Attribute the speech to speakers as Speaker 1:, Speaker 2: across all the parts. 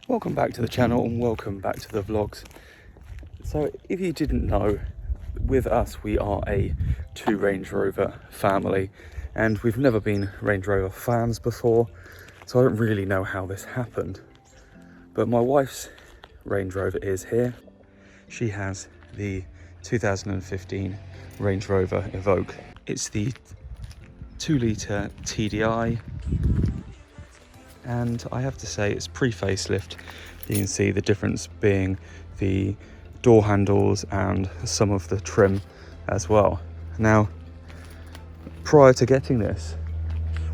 Speaker 1: Welcome back to the channel and welcome back to the vlogs. So if you didn't know, with us we are a 2 Range Rover family and we've never been Range Rover fans before, so I don't really know how this happened. But my wife's Range Rover is here. She has the 2015 Range Rover Evoque. It's the 2-litre TDI, and I have to say it's pre-facelift. You can see the difference being the door handles and some of the trim as well. Now, prior to getting this,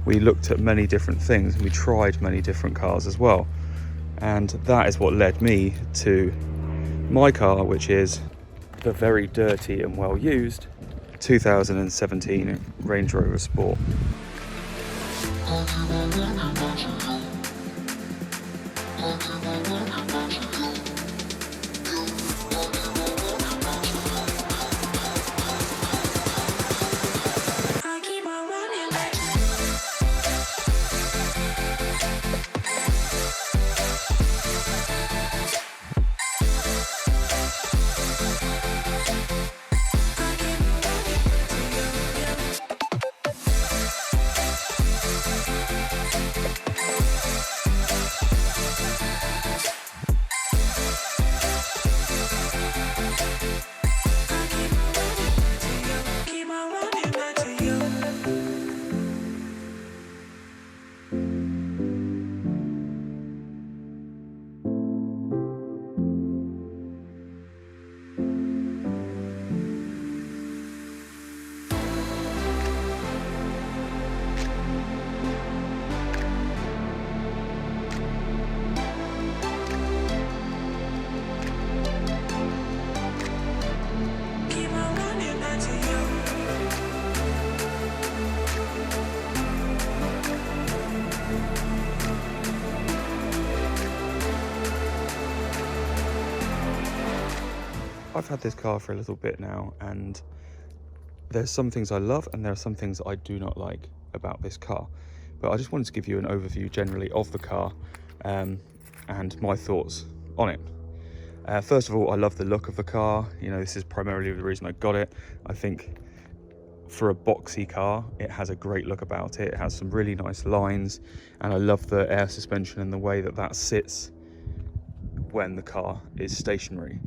Speaker 1: we looked at many different things and we tried many different cars as well, and that is what led me to my car, which is the very dirty and well used 2017 Range Rover Sport. I've had this car for a little bit now, and there's some things I love and there are some things I do not like about this car. But I just wanted to give you an overview generally of the car and my thoughts on it. First of all, I love the look of the car. You know, this is primarily the reason I got it. I think for a boxy car, it has a great look about it. It has some really nice lines, and I love the air suspension and the way that that sits when the car is stationary.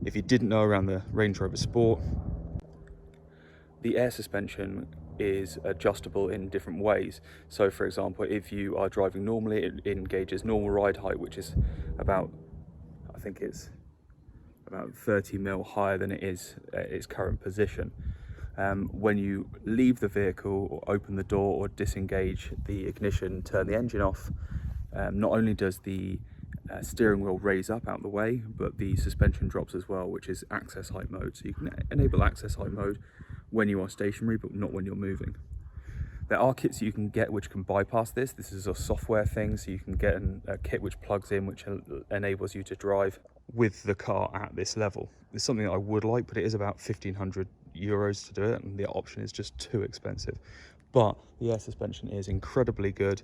Speaker 1: If you didn't know, around the Range Rover Sport, the air suspension is adjustable in different ways. So for example, if you are driving normally, it engages normal ride height, which is about, I think it's about 30 mil higher than it is at its current position. When you leave the vehicle or open the door or disengage the ignition, turn the engine off, not only does the steering wheel raise up out the way, but the suspension drops as well, which is access height mode. So you can enable access height mode when you are stationary, but not when you're moving. There are kits you can get which can bypass this. This is a software thing, so you can get a kit which plugs in, which enables you to drive with the car at this level. It's something that I would like, but it is about 1,500 euros to do it, and the option is just too expensive. But the air suspension is incredibly good.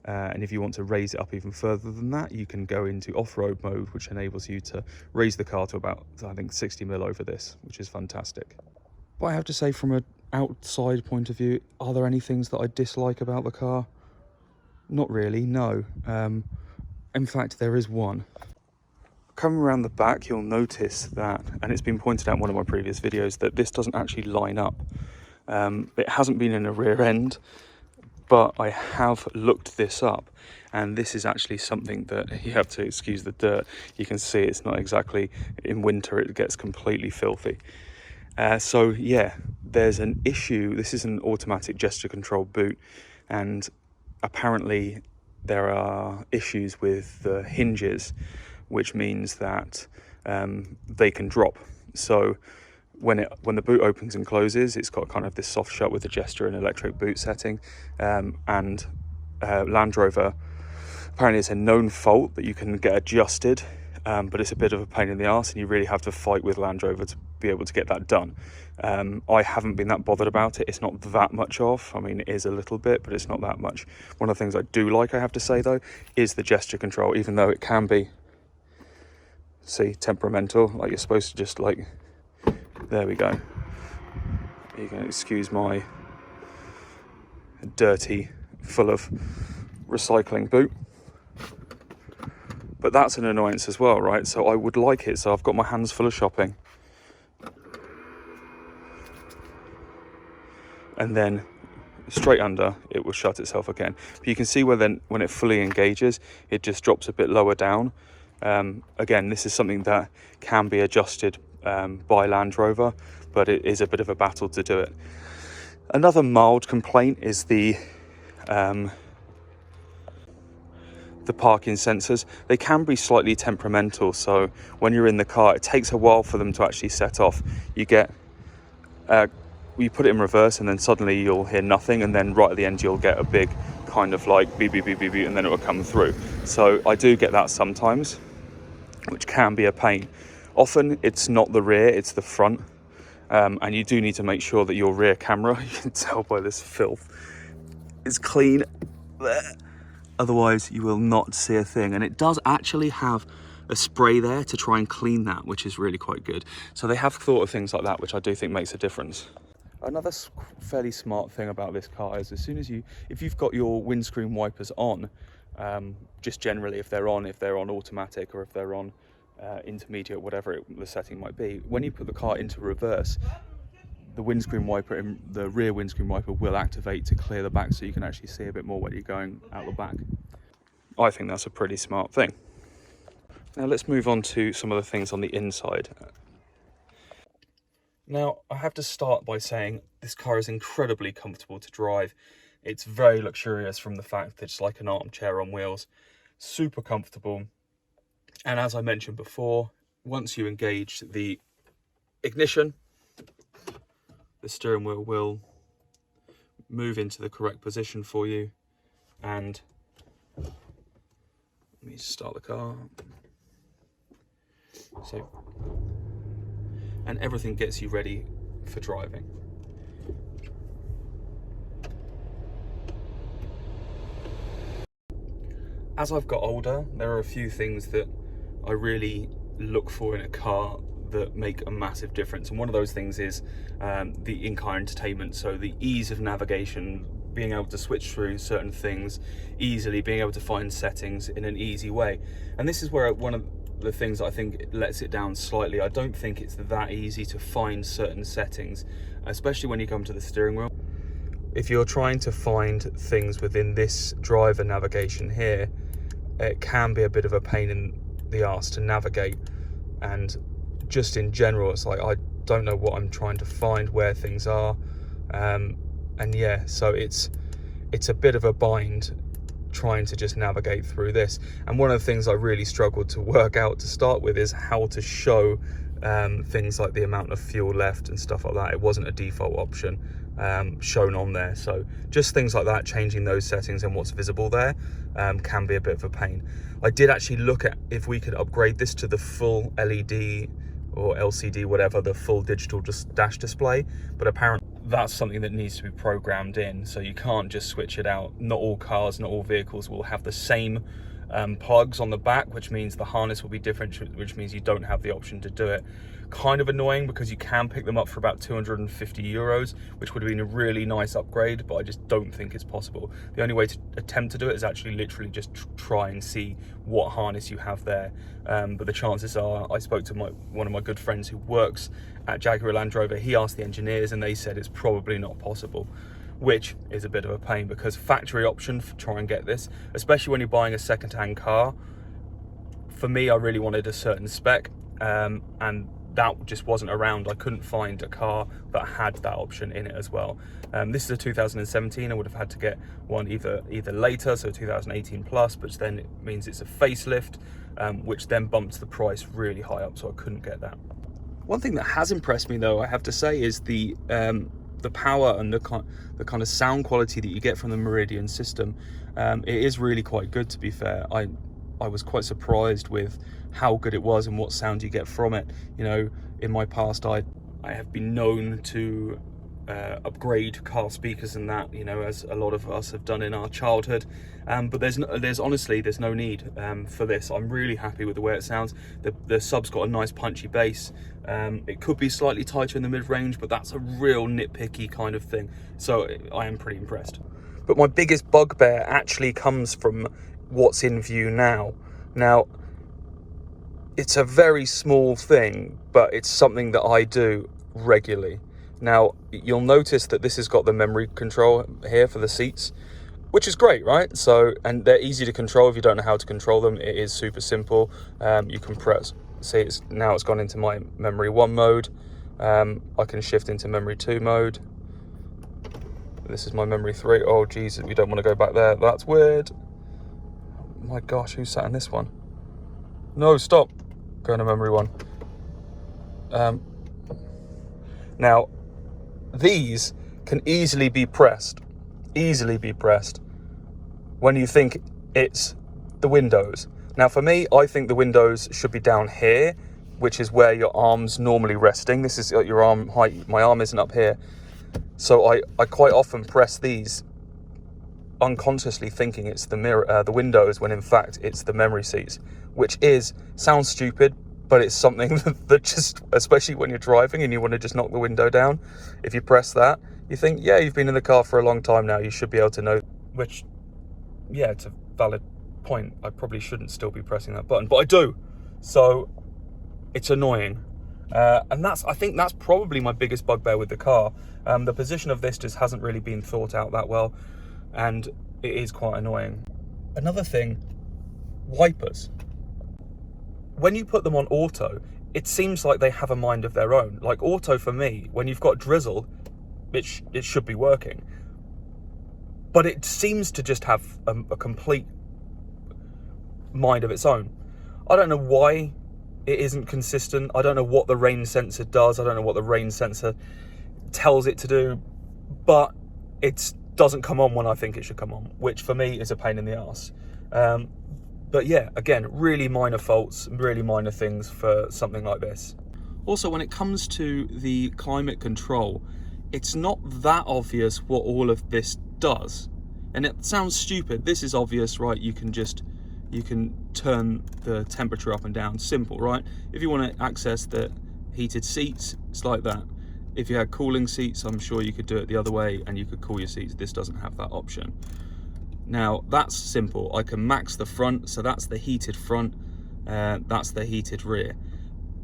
Speaker 1: And if you want to raise it up even further than that, you can go into off-road mode, which enables you to raise the car to about, I think, 60 mil over this, which is fantastic. But I have to say, from an outside point of view, are there any things that I dislike about the car? Not really, no. In fact, there is one. Coming around the back, you'll notice that, and it's been pointed out in one of my previous videos, that this doesn't actually line up. It hasn't been in a rear end, but I have looked this up, and this is actually something that you have to excuse the dirt. You can see it's not exactly, in winter it gets completely filthy. So yeah, there's an issue. This is an automatic gesture control boot, and apparently there are issues with the hinges, which means that they can drop. So when the boot opens and closes, it's got kind of this soft shut with a gesture and electric boot setting. Land Rover, apparently it's a known fault that you can get adjusted but it's a bit of a pain in the arse, and you really have to fight with Land Rover to be able to get that done. I haven't been that bothered about it. It's not that much off. I mean, it is a little bit, but it's not that much. One of the things I do like, I have to say though, is the gesture control, even though it can be, see, temperamental. Like, you're supposed to just like, there we go. You can excuse my dirty, full of recycling boot. But that's an annoyance as well, right? So I would like it. So I've got my hands full of shopping. And then straight under, it will shut itself again. But you can see where then when it fully engages, it just drops a bit lower down. Again, this is something that can be adjusted by Land Rover, but it is a bit of a battle to do it. Another mild complaint is the parking sensors. They can be slightly temperamental, so when you're in the car, it takes a while for them to actually set off. You get you put it in reverse, and then suddenly you'll hear nothing, and then right at the end you'll get a big kind of like beep beep beep beep beep, and then it will come through. So I do get that sometimes, which can be a pain. Often it's not the rear, it's the front, and you do need to make sure that your rear camera, you can tell by this filth, is clean there. Otherwise you will not see a thing. And it does actually have a spray there to try and clean that, which is really quite good. So they have thought of things like that, which I do think makes a difference. Another fairly smart thing about this car is, as soon as if you've got your windscreen wipers on, just generally if they're on automatic, or if they're on intermediate, whatever the setting might be, when you put the car into reverse, the windscreen wiper, the rear windscreen wiper, will activate to clear the back, so you can actually see a bit more when you're going out the back. I think that's a pretty smart thing. Now let's move on to some of the things on the inside. Now, I have to start by saying this car is incredibly comfortable to drive. It's very luxurious from the fact that it's like an armchair on wheels. Super comfortable. And as I mentioned before, once you engage the ignition, the steering wheel will move into the correct position for you. And let me start the car. So, and everything gets you ready for driving. As I've got older, there are a few things that I really look for in a car that make a massive difference, and one of those things is the in-car entertainment. So the ease of navigation, being able to switch through certain things easily, being able to find settings in an easy way. And this is where one of the things I think lets it down slightly. I don't think it's that easy to find certain settings, especially when you come to the steering wheel. If you're trying to find things within this driver navigation here, it can be a bit of a pain in the arse to navigate. And just in general, it's like, I don't know what I'm trying to find, where things are. And yeah, so it's a bit of a bind trying to just navigate through this. And one of the things I really struggled to work out to start with is how to show things like the amount of fuel left and stuff like that. It wasn't a default option shown on there, so just things like that, changing those settings and what's visible there can be a bit of a pain. I did actually look at if we could upgrade this to the full LED or LCD, whatever, the full digital dash display, but apparently that's something that needs to be programmed in, so you can't just switch it out. Not all cars, not all vehicles will have the same plugs on the back, which means the harness will be different, which means you don't have the option to do it. Kind of annoying, because you can pick them up for about 250 euros, which would have been a really nice upgrade, but I just don't think it's possible. The only way to attempt to do it is actually literally just try and see what harness you have there. But the chances are, I spoke to one of my good friends who works at Jaguar Land Rover. He asked the engineers and they said it's probably not possible, which is a bit of a pain, because factory option for try and get this, especially when you're buying a second-hand car. For me, I really wanted a certain spec, and that just wasn't around. I couldn't find a car that had that option in it as well. This is a 2017. I would have had to get one either later, so 2018 plus, but then it means it's a facelift, which then bumps the price really high up, so I couldn't get that. One thing that has impressed me, though, I have to say, is the power and the kind of sound quality that you get from the Meridian system. It is really quite good, to be fair. I was quite surprised with how good it was and what sound you get from it. You know, in my past, I have been known to upgrade car speakers and that, you know, as a lot of us have done in our childhood, but there's honestly no need for this. I'm really happy with the way it sounds. The sub's got a nice punchy bass. It could be slightly tighter in the mid-range, but that's a real nitpicky kind of thing, so I am pretty impressed. But my biggest bugbear actually comes from what's in view now. Now, it's a very small thing, but it's something that I do regularly. Now, you'll notice that this has got the memory control here for the seats, which is great, right? So, and they're easy to control if you don't know how to control them. It is super simple. You can press, see, it's gone into my memory 1 mode. I can shift into memory 2 mode. This is my memory 3. Oh, Jesus, we don't want to go back there. That's weird. Oh my gosh, who sat in this one? No, stop. Go into memory 1. Now, these can easily be pressed when you think it's the windows. Now, for me, I think the windows should be down here, which is where your arm's normally resting. This is at your arm height. My arm isn't up here. So I quite often press these unconsciously thinking it's the windows, when in fact it's the memory seats, which sounds stupid, but it's something that just, especially when you're driving and you want to just knock the window down, if you press that, you think, yeah, you've been in the car for a long time now, you should be able to know. Which, yeah, it's a valid point. I probably shouldn't still be pressing that button, but I do. So it's annoying. And I think that's probably my biggest bugbear with the car. The position of this just hasn't really been thought out that well, and it is quite annoying. Another thing, wipers. When you put them on auto, it seems like they have a mind of their own. Like auto for me, when you've got drizzle, it should be working. But it seems to just have a complete mind of its own. I don't know why it isn't consistent. I don't know what the rain sensor does. I don't know what the rain sensor tells it to do, but it doesn't come on when I think it should come on, which for me is a pain in the ass. But yeah, again, really minor faults, really minor things for something like this. Also, when it comes to the climate control, it's not that obvious what all of this does. And it sounds stupid. This is obvious, right? You can turn the temperature up and down, simple, right? If you want to access the heated seats, it's like that. If you had cooling seats, I'm sure you could do it the other way and you could cool your seats. This doesn't have that option. Now, that's simple. I can max the front, so that's the heated front, that's the heated rear.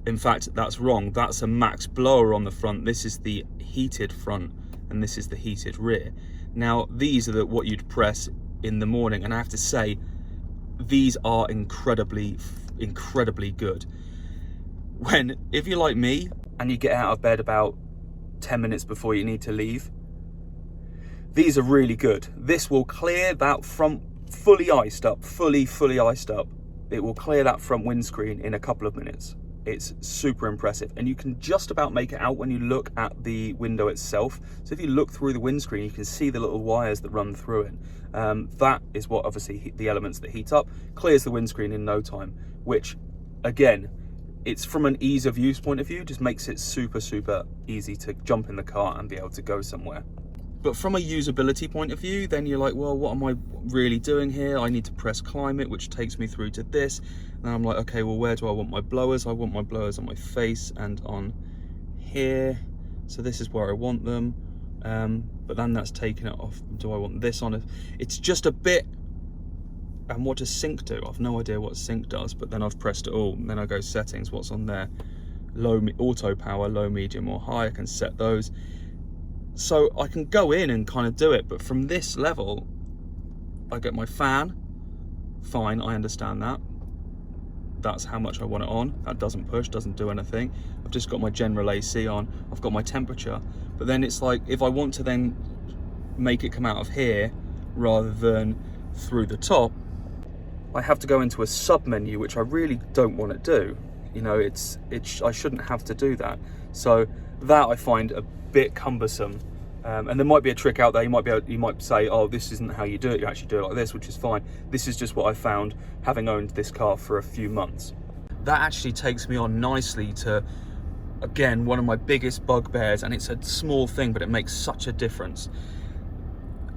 Speaker 1: In fact, that's wrong. That's a max blower on the front. This is the heated front, and this is the heated rear. Now, these are what you'd press in the morning, and I have to say, these are incredibly good. If you're like me, and you get out of bed about 10 minutes before you need to leave, these are really good. This will clear that front fully iced up. It will clear that front windscreen in a couple of minutes. It's super impressive, and you can just about make it out when you look at the window itself. So if you look through the windscreen, you can see the little wires that run through it. That is what obviously the elements that heat up, clears the windscreen in no time, which again, it's from an ease of use point of view, just makes it super easy to jump in the car and be able to go somewhere. But from a usability point of view, then you're like, well, what am I really doing here? I need to press climate, which takes me through to this. And I'm like, okay, well, where do I want my blowers? I want my blowers on my face and on here. So this is where I want them. But then that's taken it off. Do I want this on it? It's just a bit. And what does sync do? I've no idea what sync does, but then I've pressed it all. And then I go settings, what's on there? Auto power, low, medium or high. I can set those. So I can go in and kind of do it, but from this level, I get my fan, fine, I understand that. That's how much I want it on. That doesn't push, doesn't do anything. I've just got my general AC on, I've got my temperature, but then it's like, if I want to then make it come out of here, rather than through the top, I have to go into a sub menu, which I really don't want to do. You know, I shouldn't have to do that. So that I find a bit cumbersome And there might be a trick out there. You might say, oh, this isn't how you do it. You actually do it like this, which is fine. This is just what I found having owned this car for a few months. That actually takes me on nicely to, again, one of my biggest bugbears, and it's a small thing, but it makes such a difference.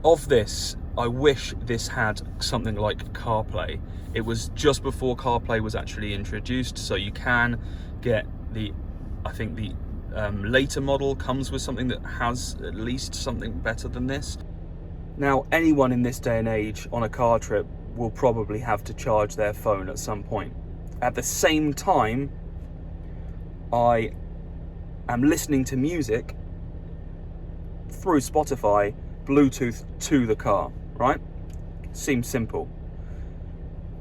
Speaker 1: Of this, I wish this had something like CarPlay. It was just before CarPlay was actually introduced, so you can get I think the later model comes with something that has at least something better than this. Now, anyone in this day and age on a car trip will probably have to charge their phone at some point. At the same time, I am listening to music through Spotify, Bluetooth to the car, right? Seems simple.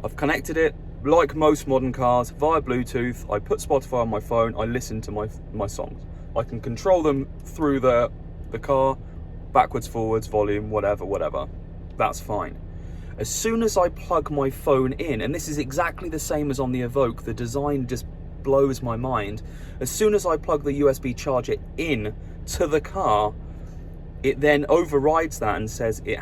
Speaker 1: I've connected it, like most modern cars, via Bluetooth. I put Spotify on my phone, I listen to my songs. I can control them through the car, backwards, forwards, volume, whatever. That's fine. As soon as I plug my phone in, and this is exactly the same as on the Evoque, the design just blows my mind. As soon as I plug the USB charger in to the car, it then overrides that and says it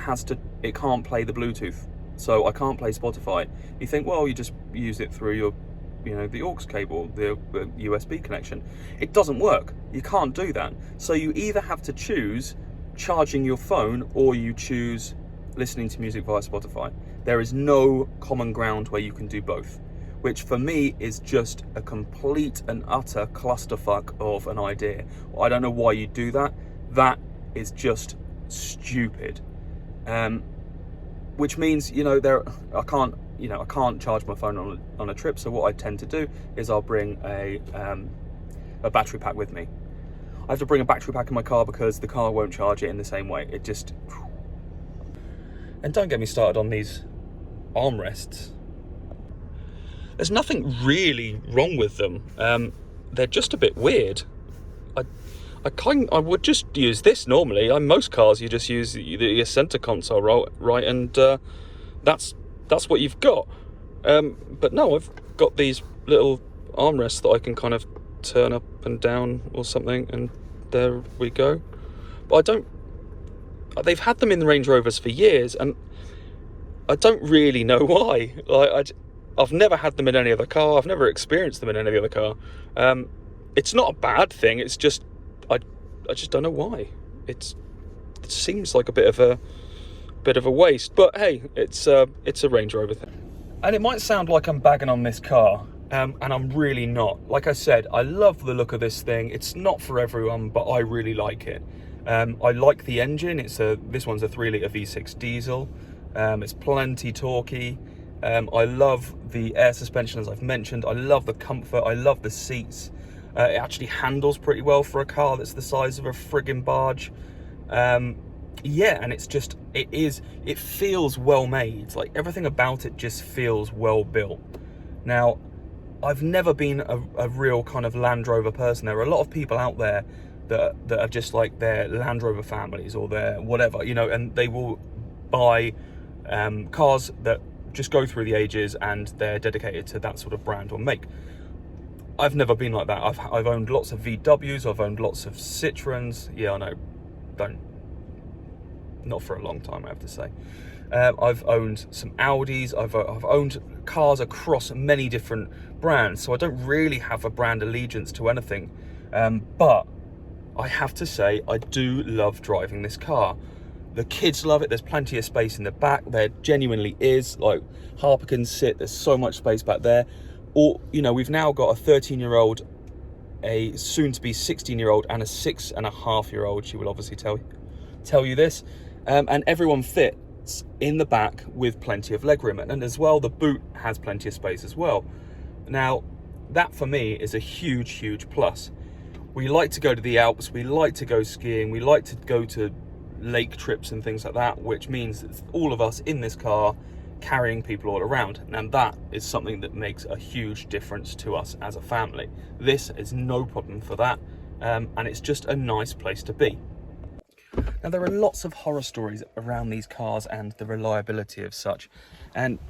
Speaker 1: can't play the Bluetooth. So I can't play Spotify. You think, well, you just use it through your, the aux cable, the USB connection. It doesn't work. You can't do that. So you either have to choose charging your phone, or you choose listening to music via Spotify. There is no common ground where you can do both, which for me is just a complete and utter clusterfuck of an idea. I don't know why you do that. That is just stupid. Which means, I can't charge my phone on a trip. So what I tend to do is I'll bring a battery pack with me. I have to bring a battery pack in my car because the car won't charge it in the same way. It just... And don't get me started on these armrests. There's nothing really wrong with them. They're just a bit weird. I would just use this normally. On most cars, you just use your center console, right? And that's what you've got. But no, I've got these little armrests that I can kind of turn up and down or something, and there we go. But they've had them in the Range Rovers for years, and I don't really know why. I've never had them in any other car. I've never experienced them in any other car. It's not a bad thing. It's just I just don't know why. It seems like a bit of a waste. But hey, it's a Range Rover thing. And it might sound like I'm bagging on this car, and I'm really not. Like I said, I love the look of this thing. It's not for everyone, but I really like it. I like the engine. This one's a 3-litre V6 diesel. It's plenty torquey. I love the air suspension, as I've mentioned. I love the comfort. I love the seats. It actually handles pretty well for a car that's the size of a friggin' barge. Yeah, and it feels well made. Like, everything about it just feels well built. Now, I've never been a real kind of Land Rover person. There are a lot of people out there that are just like their Land Rover families or their whatever, and they will buy cars that just go through the ages and they're dedicated to that sort of brand or make. I've never been like that. I've owned lots of VWs, I've owned lots of Citroens. Yeah, I know, not for a long time, I have to say. I've owned some Audis, I've owned cars across many different brands, so I don't really have a brand allegiance to anything. But I have to say, I do love driving this car. The kids love it. There's plenty of space in the back. There genuinely is. Like, Harper can sit. There's so much space back there. Or, we've now got a 13-year-old, a soon-to-be 16-year-old, and a 6.5-year-old. She will obviously tell you this. And everyone fits in the back with plenty of legroom. And as well, the boot has plenty of space as well. Now, that for me is a huge, huge plus. We like to go to the Alps. We like to go skiing. We like to go to lake trips and things like that, which means it's all of us in this car carrying people all around, and that is something that makes a huge difference to us as a family. This is no problem for that, and it's just a nice place to be. Now, there are lots of horror stories around these cars and the reliability of such, and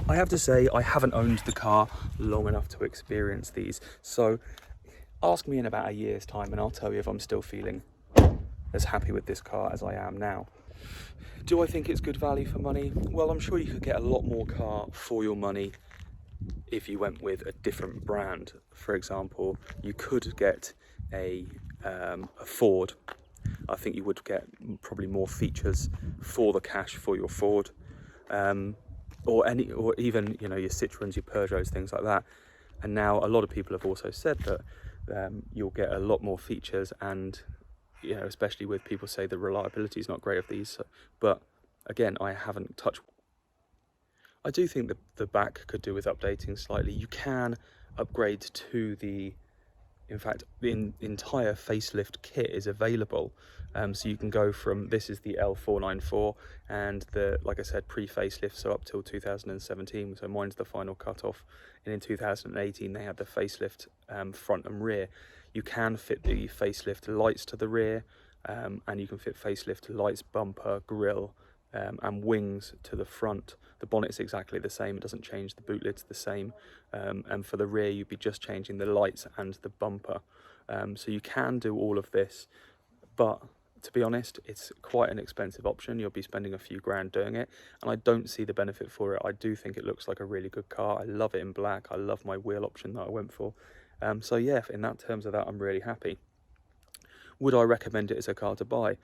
Speaker 1: I have to say, I haven't owned the car long enough to experience these, so ask me in about a year's time and I'll tell you if I'm still feeling as happy with this car as I am now. Do I think it's good value for money? Well, I'm sure you could get a lot more car for your money if you went with a different brand. For example, you could get a Ford. I think you would get probably more features for the cash for your Ford, or even, you know, your Citroens, your Peugeots, things like that. And now a lot of people have also said that you'll get a lot more features, and you know, especially with people say the reliability is not great of these. But again, I haven't touched. I do think that the back could do with updating slightly. You can upgrade to the, in fact, the entire facelift kit is available. So you can go from, this is the L494, and the, like I said, pre-facelift, so up till 2017. So mine's the final cut-off. And in 2018, they had the facelift front and rear. You can fit the facelift lights to the rear, and you can fit facelift lights, bumper, grille, and wings to the front. The bonnet's exactly the same, it doesn't change, the boot lid's the same, and for the rear you'd be just changing the lights and the bumper. So you can do all of this, but to be honest, it's quite an expensive option. You'll be spending a few grand doing it, and I don't see the benefit for it. I do think it looks like a really good car. I love it in black. I love my wheel option that I went for. So yeah, in that terms of that, I'm really happy. Would I recommend it as a car to buy?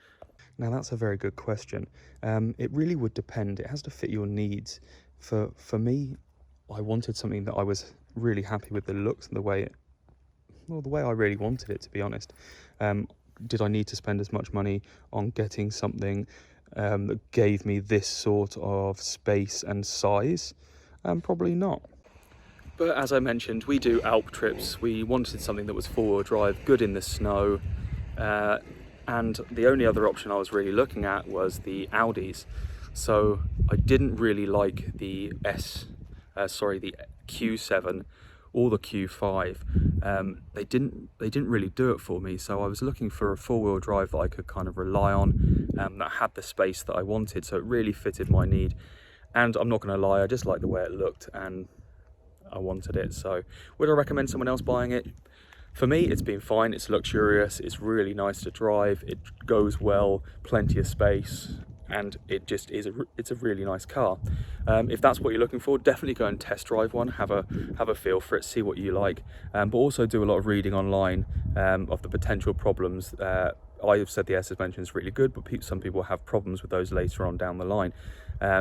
Speaker 1: Now that's a very good question. It really would depend. It has to fit your needs. For me, I wanted something that I was really happy with the looks and the way I really wanted it, to be honest. Did I need to spend as much money on getting something that gave me this sort of space and size? Probably not. But as I mentioned, we do Alp trips. We wanted something that was four-wheel drive, good in the snow, and the only other option I was really looking at was the Audis. So I didn't really like the the Q7 or the Q5. They didn't really do it for me. So I was looking for a four-wheel drive that I could kind of rely on, that had the space that I wanted. So it really fitted my need. And I'm not going to lie, I just liked the way it looked and I wanted it. So would I recommend someone else buying it? For me, it's been fine. It's luxurious. It's really nice to drive. It goes well, plenty of space, and it just is. It's a really nice car. If that's what you're looking for, definitely go and test drive one. Have a feel for it. See what you like. But also do a lot of reading online of the potential problems. I've said the air suspension is really good, but some people have problems with those later on down the line.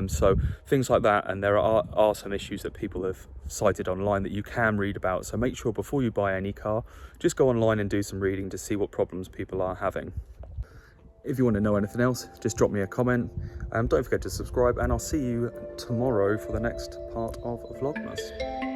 Speaker 1: So things like that, and there are some issues that people have cited online that you can read about. So make sure before you buy any car, just go online and do some reading to see what problems people are having. If you want to know anything else, just drop me a comment. Don't forget to subscribe, and I'll see you tomorrow for the next part of Vlogmas.